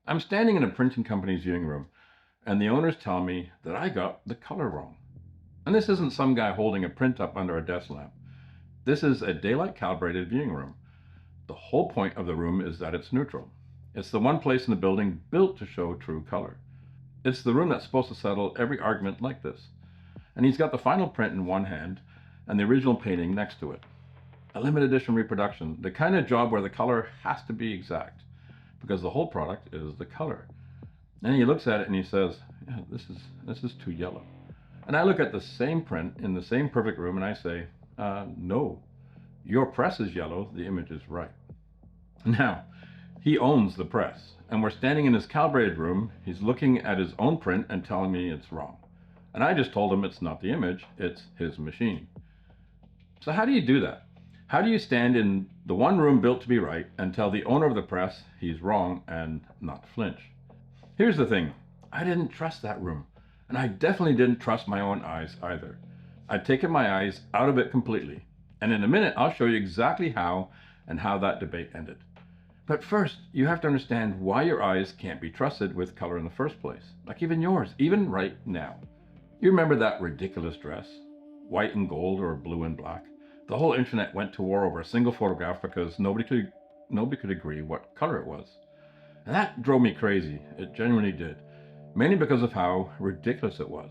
I'm standing in a printing company's viewing room, and the owners tell me that I got the color wrong. And this isn't some guy holding a print up under a desk lamp. This is a daylight calibrated viewing room. The whole point of the room is that it's neutral. It's the one place in the building built to show true color. It's the room that's supposed to settle every argument like this. And he's got the final print in one hand and the original painting next to it. A limited edition reproduction, the kind of job where the color has to be exact, because the whole product is the color. And he looks at it and he says, yeah, this is too yellow. And I look at the same print in the same perfect room and I say, no, your press is yellow, the image is right. Now, he owns the press, and we're standing in his calibrated room. He's looking at his own print and telling me it's wrong. And I just told him it's not the image, it's his machine. So how do you do that? How do you stand in the one room built to be right and tell the owner of the press he's wrong and not flinch? Here's the thing, I didn't trust that room, and I definitely didn't trust my own eyes either. I'd taken my eyes out of it completely, and in a minute I'll show you exactly how and how that debate ended. But first, you have to understand why your eyes can't be trusted with color in the first place, like even yours, even right now. You remember that ridiculous dress? White and gold or blue and black? The whole internet went to war over a single photograph because nobody could agree what color it was. And that drove me crazy. It genuinely did. Mainly because of how ridiculous it was.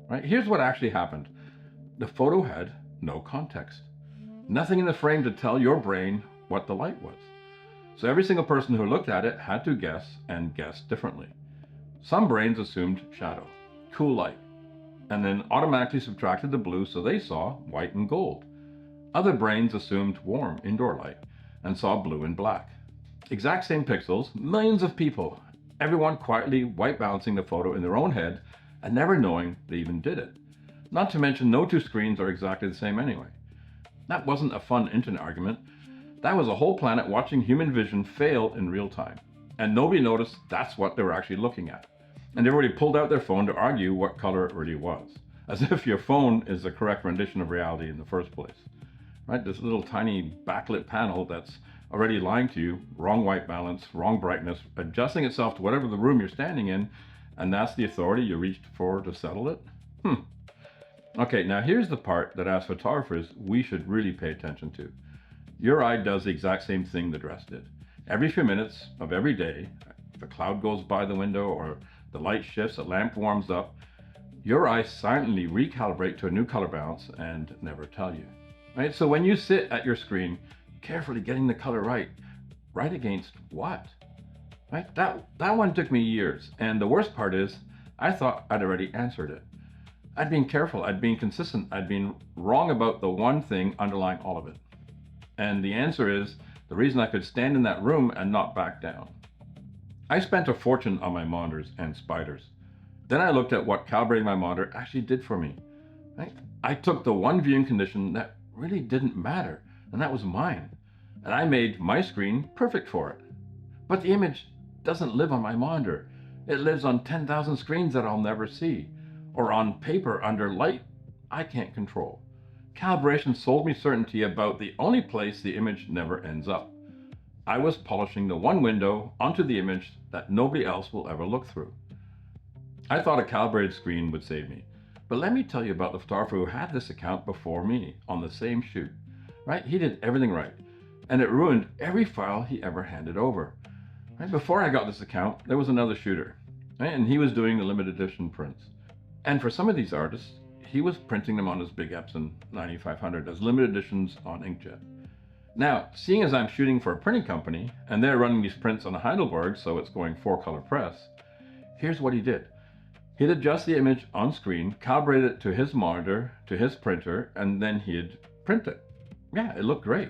Right? Here's what actually happened. The photo had no context. Nothing in the frame to tell your brain what the light was. So every single person who looked at it had to guess and guess differently. Some brains assumed shadow, cool light, and then automatically subtracted the blue so they saw white and gold. Other brains assumed warm indoor light and saw blue and black. Exact same pixels, millions of people, everyone quietly white balancing the photo in their own head and never knowing they even did it. Not to mention no two screens are exactly the same anyway. That wasn't a fun internet argument. That was a whole planet watching human vision fail in real time. And nobody noticed that's what they were actually looking at. And everybody pulled out their phone to argue what color it really was. As if your phone is the correct rendition of reality in the first place. Right? This little tiny backlit panel that's already lying to you, wrong white balance, wrong brightness, adjusting itself to whatever the room you're standing in, and that's the authority you reached for to settle it? Okay, now here's the part that as photographers, we should really pay attention to. Your eye does the exact same thing the dress did. Every few minutes of every day, if a cloud goes by the window or the light shifts, a lamp warms up, your eyes silently recalibrate to a new color balance and never tell you. Right? So when you sit at your screen, carefully getting the color right against what? Right? That one took me years, and the worst part is, I thought I'd already answered it. I'd been careful, I'd been consistent, I'd been wrong about the one thing underlying all of it. And the answer is the reason I could stand in that room and not back down. I spent a fortune on my monitors and spiders. Then I looked at what calibrating my monitor actually did for me. Right? I took the one viewing condition that really didn't matter, and that was mine. And I made my screen perfect for it. But the image doesn't live on my monitor. It lives on 10,000 screens that I'll never see, or on paper under light I can't control. Calibration sold me certainty about the only place the image never ends up. I was polishing the one window onto the image that nobody else will ever look through. I thought a calibrated screen would save me, but let me tell you about the photographer who had this account before me on the same shoot. Right? He did everything right, and it ruined every file he ever handed over. Right? Before I got this account, there was another shooter, right? And he was doing the limited edition prints. And for some of these artists, he was printing them on his big Epson 9500 as limited editions on inkjet. Now, seeing as I'm shooting for a printing company, and they're running these prints on a Heidelberg, so it's going 4-color press, here's what he did. He'd adjust the image on screen, calibrate it to his monitor, to his printer, and then he'd print it. Yeah, it looked great.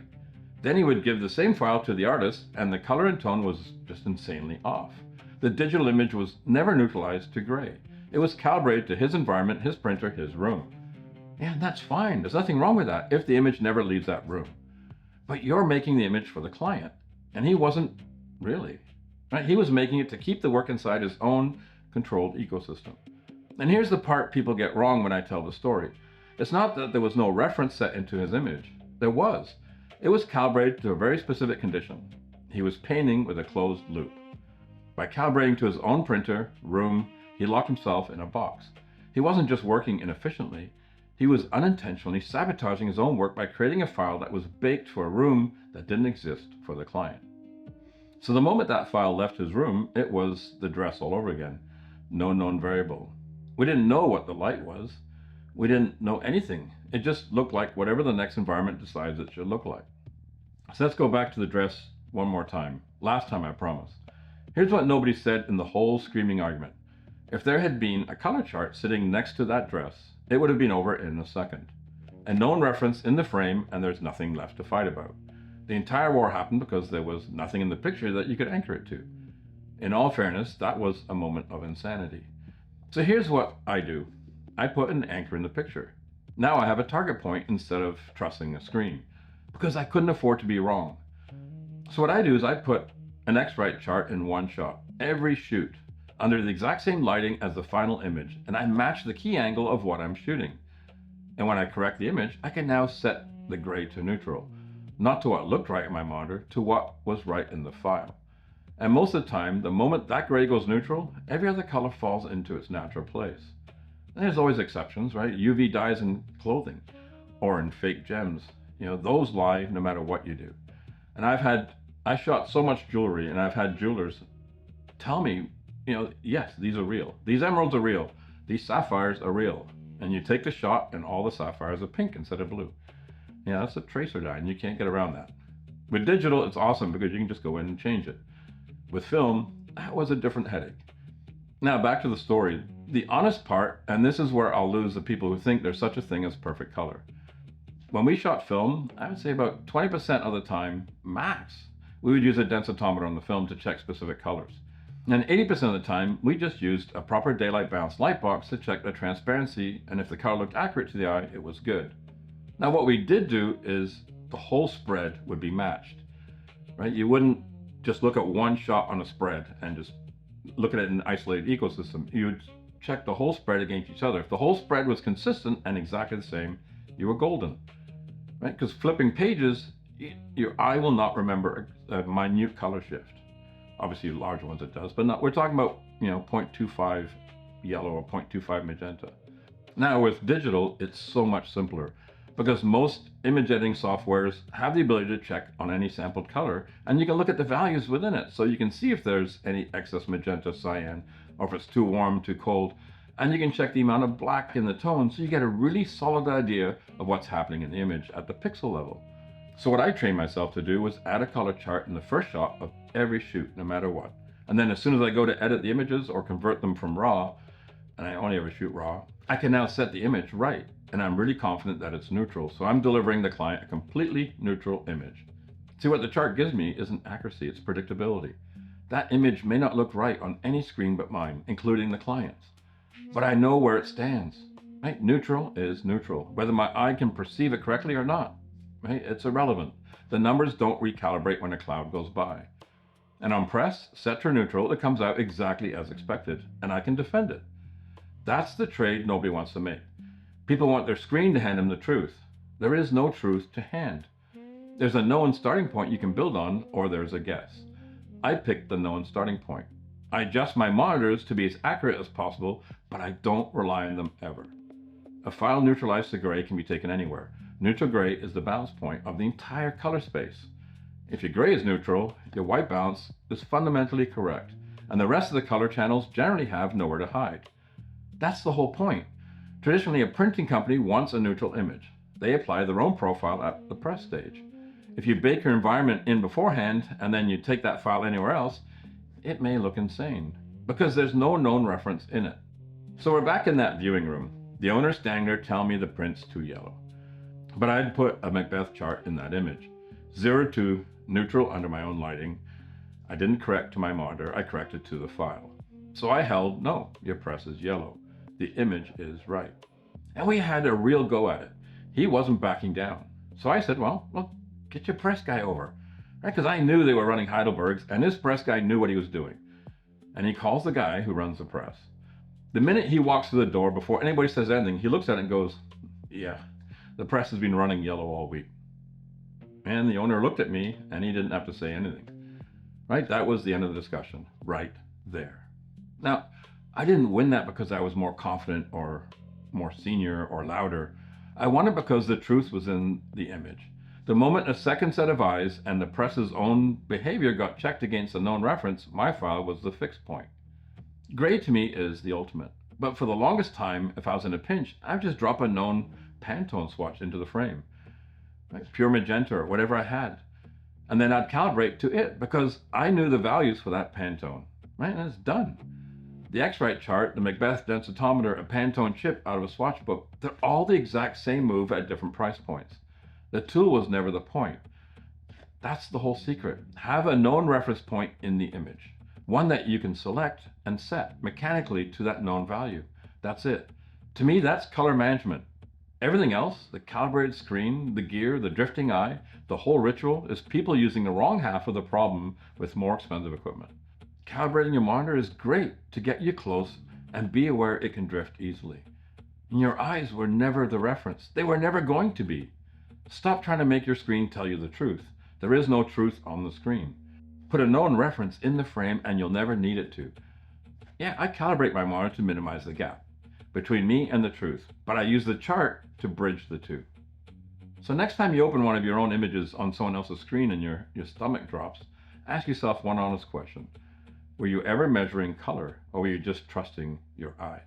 Then he would give the same file to the artist, and the color and tone was just insanely off. The digital image was never neutralized to gray. It was calibrated to his environment, his printer, his room. And that's fine. There's nothing wrong with that if the image never leaves that room. But you're making the image for the client, and he wasn't really. Right? He was making it to keep the work inside his own controlled ecosystem. And here's the part people get wrong when I tell the story. It's not that there was no reference set into his image. There was. It was calibrated to a very specific condition. He was painting with a closed loop. By calibrating to his own printer, room, he locked himself in a box. He wasn't just working inefficiently, he was unintentionally sabotaging his own work by creating a file that was baked for a room that didn't exist for the client. So the moment that file left his room, it was the dress all over again. No known variable. We didn't know what the light was. We didn't know anything. It just looked like whatever the next environment decides it should look like. So let's go back to the dress one more time. Last time, I promise. Here's what nobody said in the whole screaming argument. If there had been a color chart sitting next to that dress, it would have been over in a second. A known reference in the frame, and there's nothing left to fight about. The entire war happened because there was nothing in the picture that you could anchor it to. In all fairness, that was a moment of insanity. So here's what I do. I put an anchor in the picture. Now I have a target point instead of trusting a screen, because I couldn't afford to be wrong. So what I do is I put an X-Rite chart in one shot, every shoot, under the exact same lighting as the final image, and I match the key angle of what I'm shooting. And when I correct the image, I can now set the gray to neutral, not to what looked right in my monitor, to what was right in the file. And most of the time, the moment that gray goes neutral, every other color falls into its natural place. And there's always exceptions, right? UV dyes in clothing or in fake gems. Those lie no matter what you do. And I shot so much jewelry, and I've had jewelers tell me, yes, these are real. These emeralds are real. These sapphires are real. And you take the shot and all the sapphires are pink instead of blue. That's a tracer dye, and you can't get around that. With digital, it's awesome because you can just go in and change it. With film, that was a different headache. Now back to the story. The honest part, and this is where I'll lose the people who think there's such a thing as perfect color. When we shot film, I would say about 20% of the time, max, we would use a densitometer on the film to check specific colors. And 80% of the time, we just used a proper daylight balanced light box to check the transparency, and if the color looked accurate to the eye, it was good. Now what we did do is the whole spread would be matched, right? You wouldn't just look at one shot on a spread and just look at it in an isolated ecosystem. You would check the whole spread against each other. If the whole spread was consistent and exactly the same, you were golden, right? Because flipping pages, your eye will not remember a minute color shift. Obviously large ones it does, but we're talking about 0.25 yellow or 0.25 magenta. Now with digital, it's so much simpler because most image editing softwares have the ability to check on any sampled color, and you can look at the values within it, so you can see if there's any excess magenta, cyan, or if it's too warm, too cold, and you can check the amount of black in the tone, so you get a really solid idea of what's happening in the image at the pixel level. So what I trained myself to do was add a color chart in the first shot of every shoot, no matter what. And then as soon as I go to edit the images or convert them from RAW, and I only ever shoot RAW, I can now set the image right, and I'm really confident that it's neutral. So I'm delivering the client a completely neutral image. See, what the chart gives me isn't accuracy, it's predictability. That image may not look right on any screen but mine, including the client's. But I know where it stands, right? Neutral is neutral, whether my eye can perceive it correctly or not. Right? It's irrelevant. The numbers don't recalibrate when a cloud goes by. And on press, set to neutral, it comes out exactly as expected, and I can defend it. That's the trade nobody wants to make. People want their screen to hand them the truth. There is no truth to hand. There's a known starting point you can build on, or there's a guess. I picked the known starting point. I adjust my monitors to be as accurate as possible, but I don't rely on them ever. A file neutralized to gray can be taken anywhere. Neutral gray is the balance point of the entire color space. If your gray is neutral, your white balance is fundamentally correct, and the rest of the color channels generally have nowhere to hide. That's the whole point. Traditionally, a printing company wants a neutral image. They apply their own profile at the press stage. If you bake your environment in beforehand, and then you take that file anywhere else, it may look insane, because there's no known reference in it. So we're back in that viewing room. The owner's standing there telling me the print's too yellow. But I'd put a Macbeth chart in that image. 0 to neutral under my own lighting. I didn't correct to my monitor, I corrected to the file. So I held, no, your press is yellow. The image is right. And we had a real go at it. He wasn't backing down. So I said, well, get your press guy over. Right? Because I knew they were running Heidelbergs, and this press guy knew what he was doing. And he calls the guy who runs the press. The minute he walks through the door, before anybody says anything, he looks at it and goes, yeah, the press has been running yellow all week. And the owner looked at me, and he didn't have to say anything. Right? That was the end of the discussion. Right there. Now, I didn't win that because I was more confident or more senior or louder. I won it because the truth was in the image. The moment a second set of eyes and the press's own behavior got checked against a known reference, my file was the fixed point. Gray to me is the ultimate. But for the longest time, if I was in a pinch, I'd just drop a known Pantone swatch into the frame, like pure magenta or whatever I had. And then I'd calibrate to it because I knew the values for that Pantone, right? And it's done. The X-Rite chart, the Macbeth densitometer, a Pantone chip out of a swatch book, they're all the exact same move at different price points. The tool was never the point. That's the whole secret. Have a known reference point in the image, one that you can select and set mechanically to that known value. That's it. To me, that's color management. Everything else, the calibrated screen, the gear, the drifting eye, the whole ritual, is people using the wrong half of the problem with more expensive equipment. Calibrating your monitor is great to get you close and be aware it can drift easily. And your eyes were never the reference. They were never going to be. Stop trying to make your screen tell you the truth. There is no truth on the screen. Put a known reference in the frame and you'll never need it to. Yeah, I calibrate my monitor to minimize the gap between me and the truth, but I use the chart to bridge the two. So next time you open one of your own images on someone else's screen and your stomach drops, ask yourself one honest question. Were you ever measuring color, or were you just trusting your eyes?